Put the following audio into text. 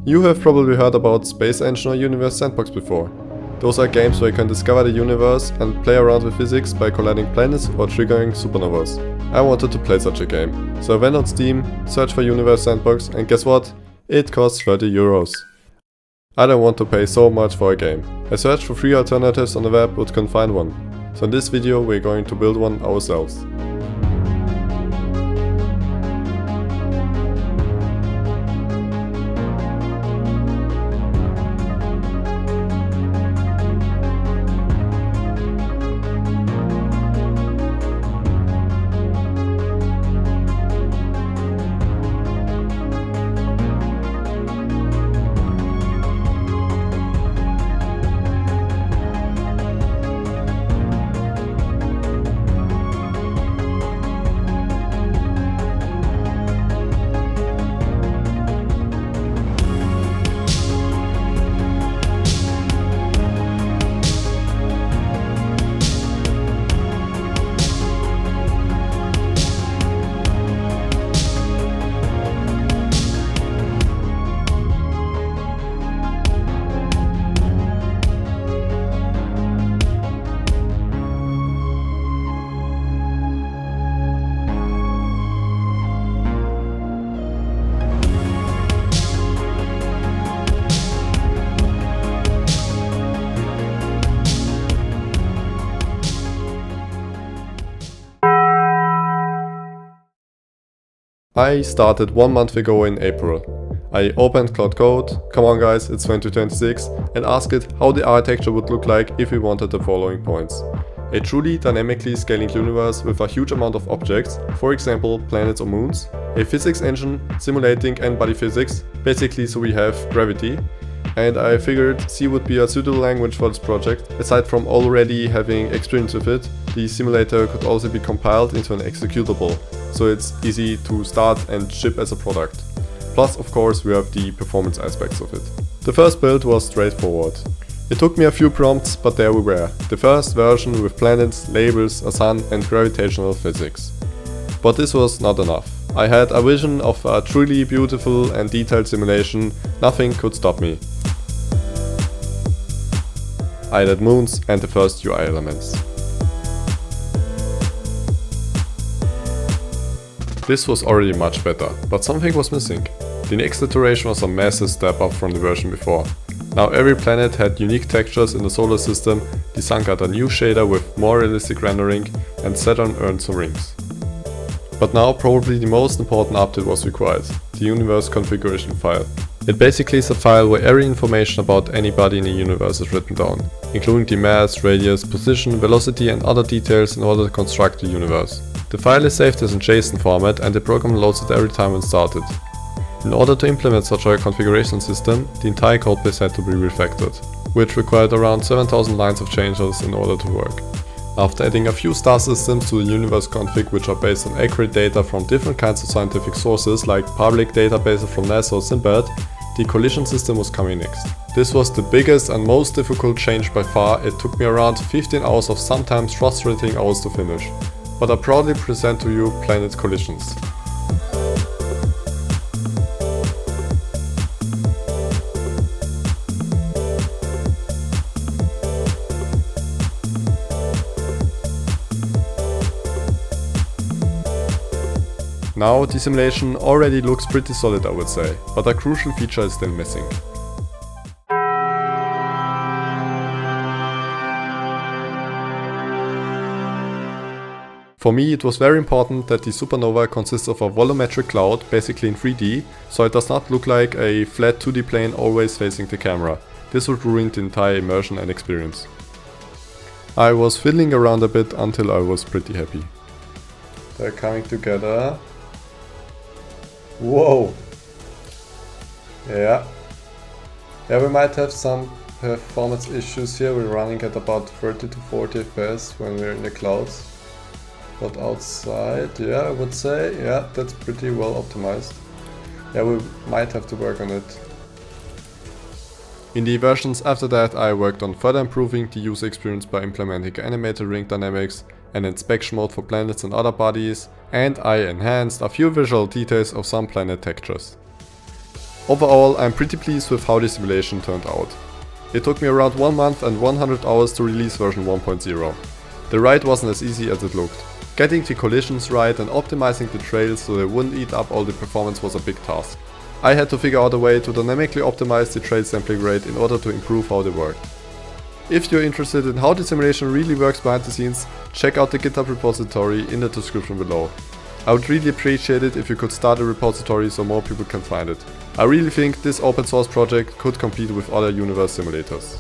You have probably heard about SpaceEngine or Universe Sandbox before. Those are games where you can discover the universe and play around with physics by colliding planets or triggering supernovas. I wanted to play such a game, so I went on Steam, searched for Universe Sandbox, and guess what? It costs 30 euros. I don't want to pay so much for a game. I searched for free alternatives on the web but couldn't find one. So in this video we're going to build one ourselves. I started 1 month ago in April. I opened Cloud Code, come on guys, it's 2026, and asked it how the architecture would look like if we wanted the following points. A truly dynamically scaling universe with a huge amount of objects, for example planets or moons, a physics engine simulating n-body physics, basically so we have gravity, and I figured C would be a suitable language for this project. Aside from already having experience with it, the simulator could also be compiled into an executable, so it's easy to start and ship as a product. Plus, of course, we have the performance aspects of it. The first build was straightforward. It took me a few prompts, but there we were. The first version with planets, labels, a sun and gravitational physics. But this was not enough. I had a vision of a truly beautiful and detailed simulation. Nothing could stop me. I added moons and the first UI elements. This was already much better, but something was missing. The next iteration was a massive step up from the version before. Now every planet had unique textures in the solar system, the sun got a new shader with more realistic rendering, and Saturn earned some rings. But now probably the most important update was required, the universe configuration file. It basically is a file where every information about anybody in the universe is written down, including the mass, radius, position, velocity and other details in order to construct the universe. The file is saved as in JSON format and the program loads it every time when started. In order to implement such a configuration system, the entire codebase had to be refactored, which required around 7,000 lines of changes in order to work. After adding a few star systems to the universe config, which are based on accurate data from different kinds of scientific sources like public databases from NASA or Sinbad, the collision system was coming next. This was the biggest and most difficult change by far. It took me around 15 hours of sometimes frustrating hours to finish. But I proudly present to you Planet Collisions. Now the simulation already looks pretty solid, I would say, but a crucial feature is still missing. For me it was very important that the supernova consists of a volumetric cloud, basically in 3D, so it does not look like a flat 2D plane always facing the camera. This would ruin the entire immersion and experience. I was fiddling around a bit until I was pretty happy. They're coming together. Whoa! Yeah, we might have some performance issues here. We're running at about 30 to 40 FPS when we're in the clouds. But outside, yeah, I would say, yeah, that's pretty well optimized. Yeah, we might have to work on it. In the versions after that, I worked on further improving the user experience by implementing animated ring dynamics, an inspection mode for planets and other bodies, and I enhanced a few visual details of some planet textures. Overall, I'm pretty pleased with how the simulation turned out. It took me around 1 month and 100 hours to release version 1.0. The ride wasn't as easy as it looked. Getting the collisions right and optimizing the trails so they wouldn't eat up all the performance was a big task. I had to figure out a way to dynamically optimize the trail sampling rate in order to improve how they work. If you're interested in how the simulation really works behind the scenes, check out the GitHub repository in the description below. I would really appreciate it if you could start a repository so more people can find it. I really think this open source project could compete with other universe simulators.